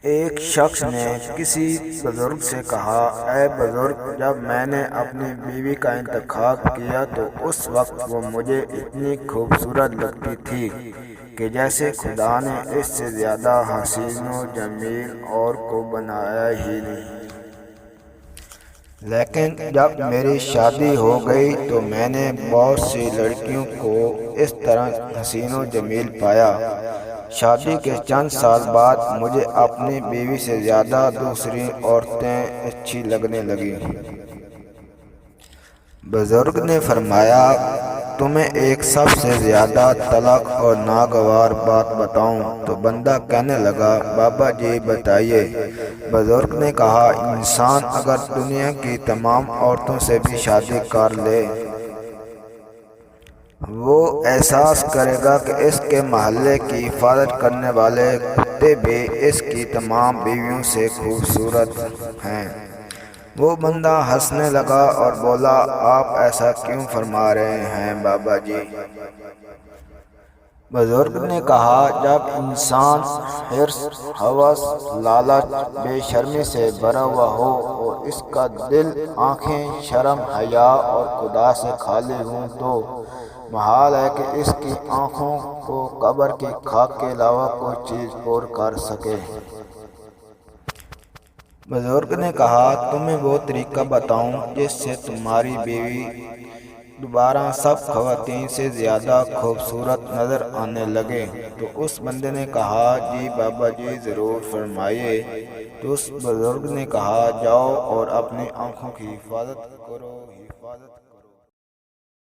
ایک شخص نے کسی بزرگ سے کہا، اے بزرگ، جب میں نے اپنی بیوی کا انتخاب کیا تو اس وقت وہ مجھے اتنی خوبصورت لگتی تھی کہ جیسے خدا نے اس سے زیادہ حسین و جمیل اور کو بنایا ہی نہیں۔ لیکن جب میری شادی ہو گئی تو میں نے بہت سی لڑکیوں کو اس طرح حسین و جمیل پایا۔ شادی کے چند سال بعد مجھے اپنی بیوی سے زیادہ دوسری عورتیں اچھی لگنے لگیں۔ بزرگ نے فرمایا، تمہیں ایک سب سے زیادہ تلخ اور ناگوار بات بتاؤں؟ تو بندہ کہنے لگا، بابا جی بتائیے۔ بزرگ نے کہا، انسان اگر دنیا کی تمام عورتوں سے بھی شادی کر لے، وہ احساس کرے گا کہ اس کے محلے کی حفاظت کرنے والے کتے بھی اس کی تمام بیویوں سے خوبصورت ہیں۔ وہ بندہ ہنسنے لگا اور بولا، آپ ایسا کیوں فرما رہے ہیں بابا جی؟ بزرگ نے کہا، جب انسان حرص، ہوس، لالچ، بے شرمی سے بھرا ہوا ہو اور اس کا دل، آنکھیں شرم، حیا اور خدا سے خالی ہوں تو محال ہے کہ اس کی آنکھوں کو قبر کی خاک کے علاوہ کوئی چیز پر کر سکے۔ بزرگ نے کہا، تمہیں وہ طریقہ بتاؤں جس سے تمہاری بیوی دوبارہ سب خواتین سے زیادہ خوبصورت نظر آنے لگے؟ تو اس بندے نے کہا، جی بابا جی ضرور فرمائیے۔ تو اس بزرگ نے کہا، جاؤ اور اپنی آنکھوں کی حفاظت کرو۔